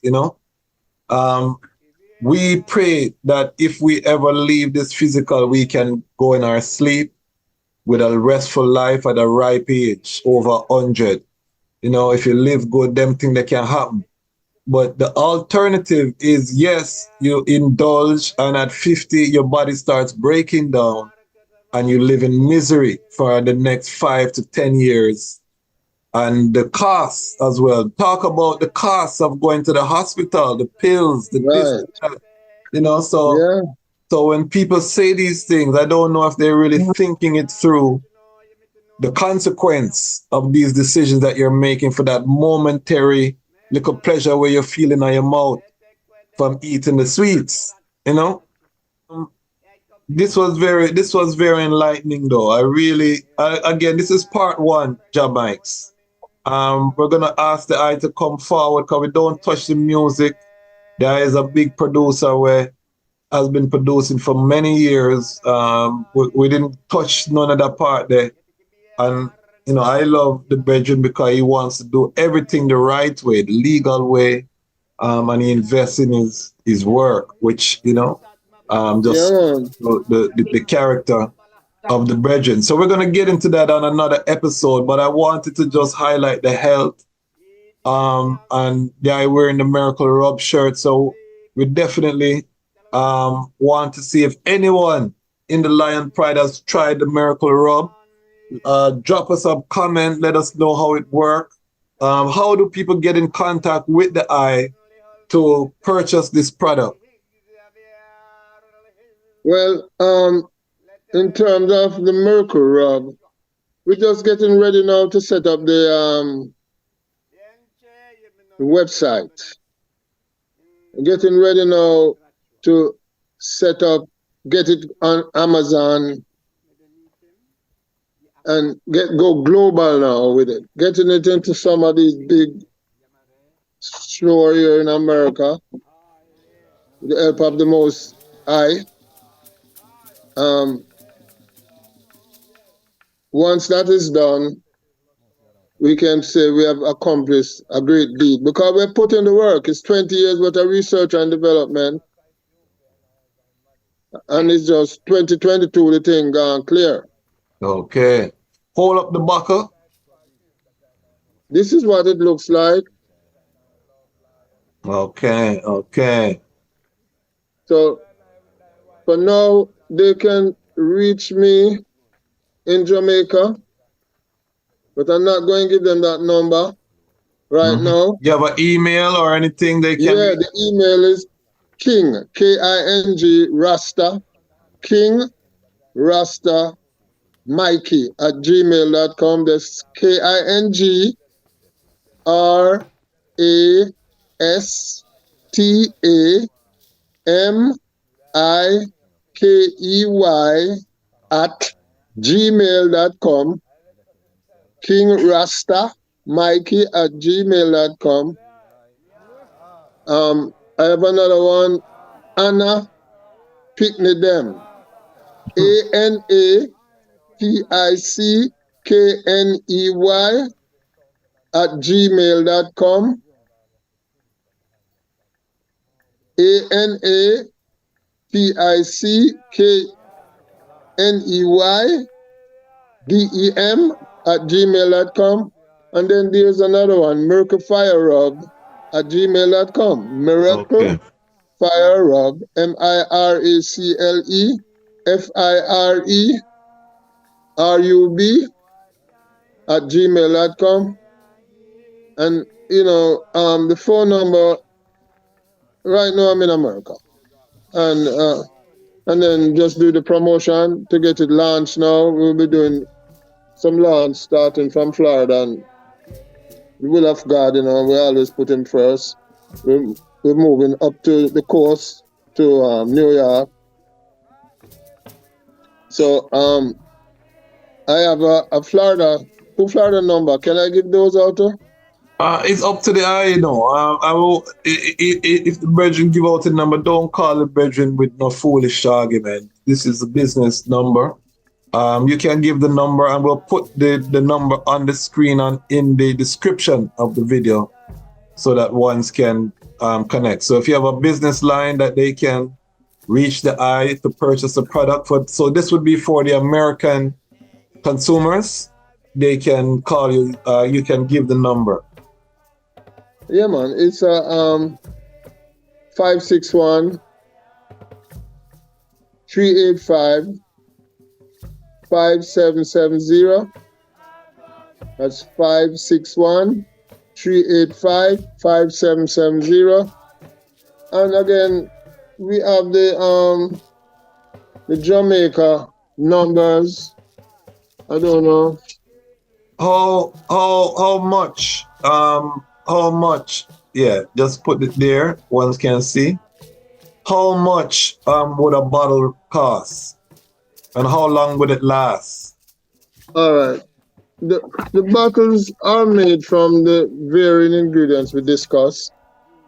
We pray that if we ever leave this physical, we can go in our sleep with a restful life at a ripe age, over 100. If you live good, them things that can happen. But the alternative is, yes, you indulge, and at 50, your body starts breaking down, and you live in misery for the next 5 to 10 years. And the costs as well. Talk about the costs of going to the hospital, the pills, the this, the that. So when people say these things, I don't know if they're really thinking it through, the consequence of these decisions that you're making for that momentary little pleasure where you're feeling on your mouth from eating the sweets. This was very enlightening, though. Again, this is part one, Jah Mikes. We're gonna ask the eye to come forward because we don't touch the music. There is a big producer where has been producing for many years. We didn't touch none of that part there. And I love the Belgian because he wants to do everything the right way, the legal way, and he invests in his work, which the character of the Belgian. So we're gonna get into that on another episode, but I wanted to just highlight the health. And yeah, wearing the Mircle Rub shirt, so we definitely want to see if anyone in the Lion Pride has tried the Mircle Rub. Drop us a comment, let us know how it works. How do people get in contact with the eye to purchase this product? Well, in terms of the Mircle Rub, we're just getting ready now to set up the website. We're getting ready now to get it on Amazon and go global now with it. Getting it into some of these big stores here in America with the help of the Most High. Once that is done, we can say we have accomplished a great deed because we're putting the work. It's 20 years worth of research and development. And it's just 2022, the thing gone clear. Okay. Hold up the buckle. This is what it looks like. Okay. So for now, they can reach me in Jamaica, but I'm not going to give them that number right now. You have an email or anything they can? Yeah, the email is King, King, Rasta, King, Rasta, Mikey at gmail.com. That's KingRastaMikey at gmail.com. King Rasta Mikey at gmail.com. I have another one, Anna Pickney Them. ANAPICKNEY at gmail.com. ANAPICKNEYDEM at gmail.com. And then there's another one, Mircle Fire Rub at gmail.com. Mircle Fire Rub, MIRACLEFIRERUB at gmail.com. And the phone number, right now I'm in America. And then just do the promotion to get it launched now. We'll be doing some launch starting from Florida, and the will of God, we always put him first. We're moving up to the coast to New York. So I have a Florida number. Can I give those out to? It's up to the eye, you know. I will, if the brethren give out a number, don't call the brethren with no foolish argument. This is a business number. You can give the number, and we'll put the number on the screen and in the description of the video so that ones can connect. So if you have a business line that they can reach the eye to purchase a product for, so this would be for the American consumers, they can call you, you can give the number. Yeah, man. It's a 561 385 5770. That's 561 385 5770. And again, we have the Jamaica numbers. I don't know. How much? How much? Yeah, just put it there. Ones can see. How much would a bottle cost, and how long would it last? All right. The bottles are made from the varying ingredients we discussed.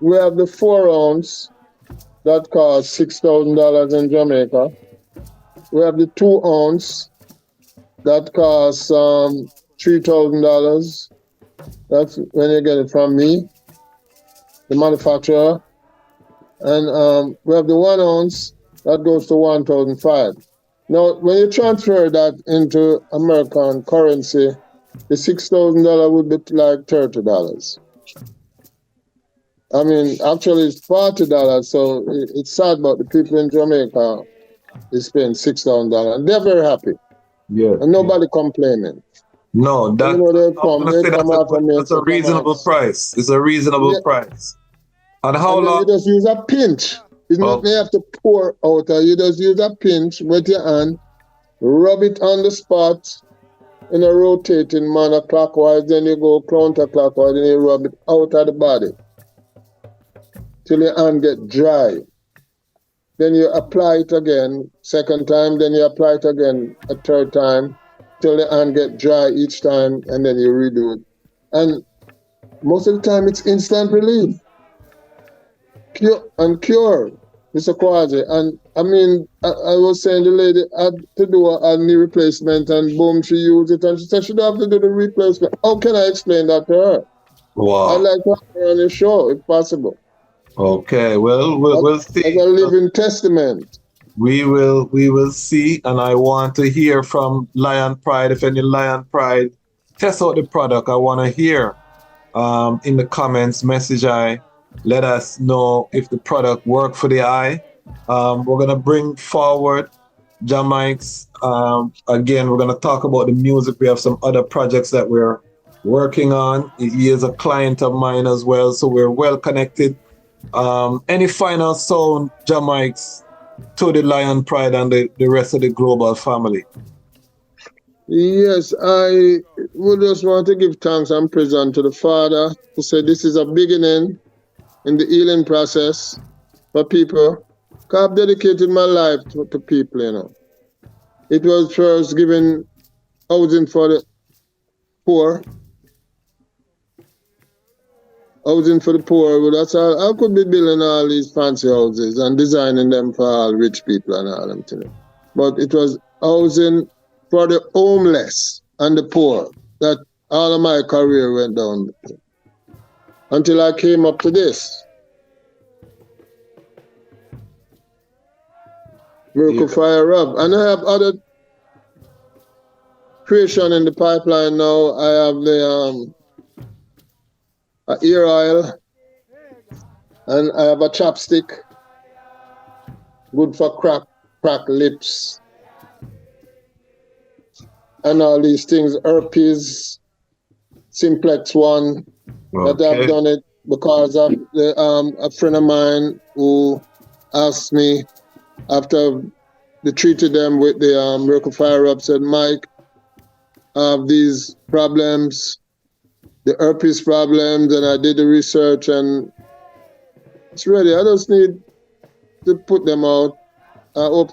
We have the 4 ounce that costs $6,000 in Jamaica. We have the 2 ounce that costs $3,000. That's when you get it from me, the manufacturer. And we have the 1 ounce that goes to $1,500. Now, when you transfer that into American currency, the $6,000 would be like $30. I mean, actually, it's $40. So it's sad, but the people in Jamaica is paying $6,000, and they're very happy. Yeah. And nobody complaining. No, that, you know, that's a reasonable price. It's a reasonable price. And how long? You just use a pinch. It's not you have to pour out. You just use a pinch with your hand, rub it on the spot in a rotating manner clockwise, then you go counterclockwise, and you rub it out of the body till your hand get dry. Then you apply it again, second time, then you apply it again a third time, till the hand get dry each time, and then you redo it. And most of the time, it's instant relief. Cure, Mr. Kwasi. And I mean, I was saying the lady had to do a knee replacement, and boom, she used it, and she said she don't have to do the replacement. How can I explain that to her? Wow. I'd like to have her on the show, if possible. Okay, well, we'll see. As a living testament. We will see, and I want to hear from Lion Pride. If any Lion Pride test out the product, I want to hear in the comments, let us know if the product worked for the eye. We're gonna bring forward Jah Mikes. Again, we're gonna talk about the music. We have some other projects that we're working on. He is a client of mine as well, so we're well connected. Any final sound, Jah Mikes, to the Lion Pride and the rest of the global family? Yes, I would just want to give thanks and praise unto the Father who said this is a beginning in the healing process for people. I've dedicated my life to people, you know. It was first giving housing for the poor. Housing for the poor, well, that's all. I could be building all these fancy houses and designing them for all rich people and all them things. But it was housing for the homeless and the poor that all of my career went down until I came up to this. Mircle Fire Rub. And I have other creation in the pipeline now. I have the ear oil, and I have a chapstick, good for crack lips, and all these things, herpes, simplex 1, that I've done it because of a friend of mine who asked me after they treated them with the Mircle Fire Rub, said, Mike, I have these problems, the herpes problems, and I did the research, and it's ready. I just need to put them out. I hope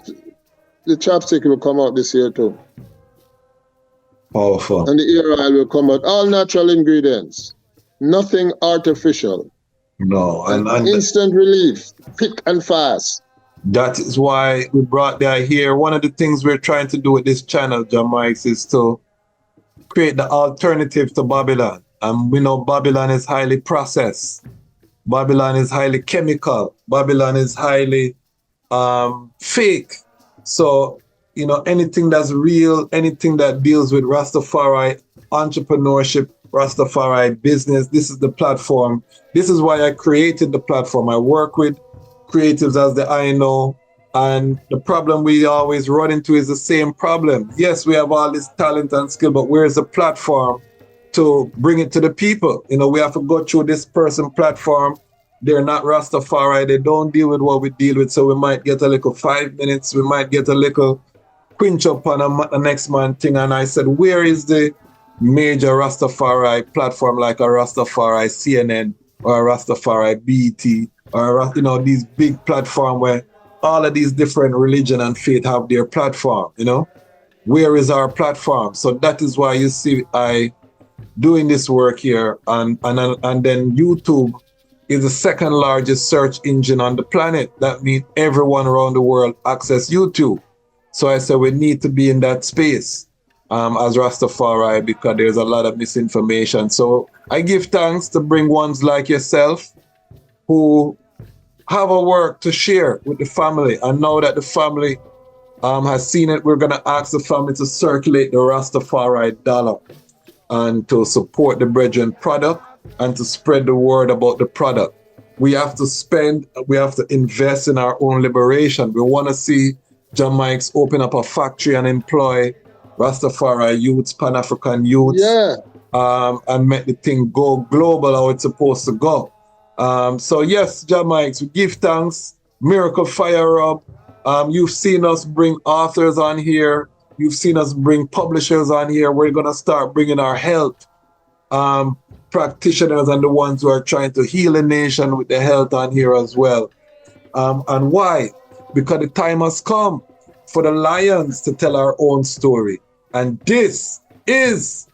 the chapstick will come out this year too. Powerful. And the ear oil will come out. All natural ingredients. Nothing artificial. No, and Instant relief, quick and fast. that is why we brought that here. One of the things we're trying to do with this channel, Jah Mikes, is to create the alternative to Babylon. And we know Babylon is highly processed. Babylon is highly chemical. Babylon is highly fake. So, you know, anything that's real, anything that deals with Rastafari entrepreneurship, Rastafari business, this is the platform. This is why I created the platform. I work with creatives as the I know, and the problem we always run into is the same problem. Yes, we have all this talent and skill, but where's the platform to bring it to the people? You know, we have to go through this person platform. They're not Rastafari. They don't deal with what we deal with. So we might get a little 5 minutes. We might get a little quinch up on a next man thing. And I said, where is the major Rastafari platform like a Rastafari CNN or a Rastafari BT or, you know, these big platform where all of these different religion and faith have their platform, you know? Where is our platform? So that is why you see I doing this work here. And then YouTube is the second largest search engine on the planet. That means everyone around the world access YouTube. So I said we need to be in that space as Rastafari, because there's a lot of misinformation. So I give thanks to bring ones like yourself who have a work to share with the family. And now that the family has seen it, we're gonna ask the family to circulate the Rastafari dollar and to support the Brethren product and to spread the word about the product. We have to spend, we have to invest in our own liberation. We want to see Jah Mikes open up a factory and employ Rastafari youths, Panafrican youths, and make the thing go global how it's supposed to go. So yes, Jah Mikes, we give thanks. Mircle Fire Rub. You've seen us bring authors on here. You've seen us bring publishers on here. We're going to start bringing our health practitioners and the ones who are trying to heal the nation with the health on here as well. And why? Because the time has come for the lions to tell our own story. And this is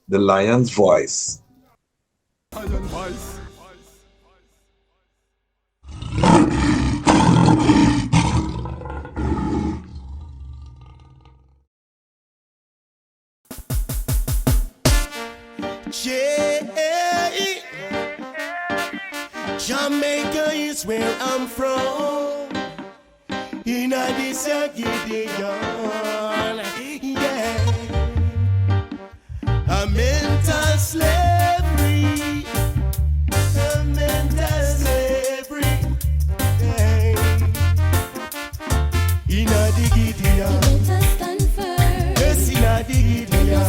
the lion's voice. Lion voice. Yeah, Jamaica is where I'm from. In this Gideon, yeah. A mental slavery, a mental slavery, yeah. In the Gideon, yes, in the Gideon.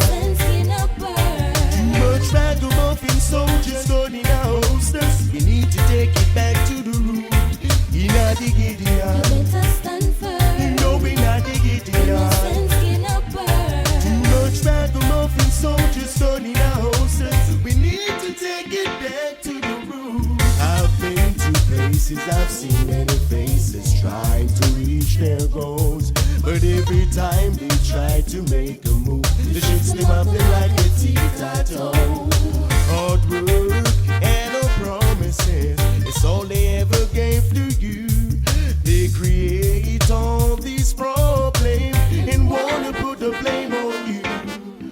Ragamuffin soldiers going in our holsters. We need to take it back to the root. In a Gideon, you know we not the Gideon. Too much ragamuffin soldiers going in our holsters. We need to take it back to the root. I've been to places, I've seen many faces trying to reach their goals, but every time they try to make a move, the shit them up there like a tic-tac-toe. Hard work and no promises, it's all they ever gave to you. They create all these problems and wanna put the blame on you.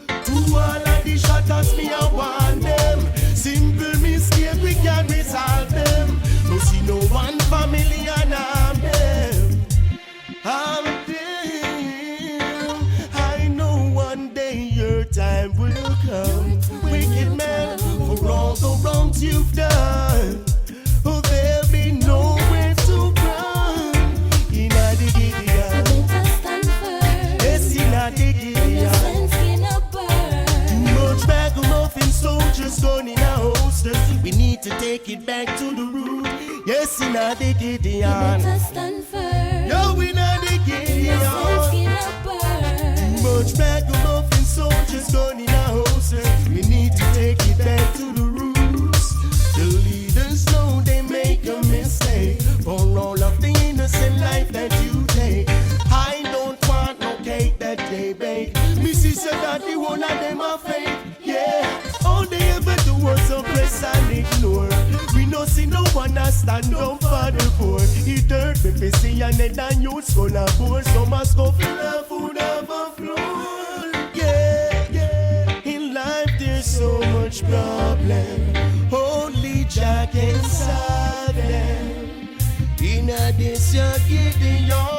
To all of the shatters, me I want them. Simple mistake, we can resolve them. No see no one family and I'm them. I'm them. I know one day your time will come. Wicked man, for all the wrongs you've done, oh, there'll be nowhere to run. In a Gideon, yes, in a Gideon. Too much ragamuffin soldiers going in our holsters. We need to take it back to the root. Yes, in a Gideon. Yo, in a Gideon. Too much ragamuffin soldiers going in our holsters. We need to take it back to the roots. The leaders know they make a mistake for all of the innocent life that you take. I don't want no cake that they bake. Missy said that the one of them are fake. Yeah, all they ever do was oppress and ignore. We no see no one a stand up for the poor. It hurt me to see another youth gonna pour. Some must go for the food of a floor. Yeah, yeah. In life there's so much problem. Only Jah can solve them. In a this you're giving your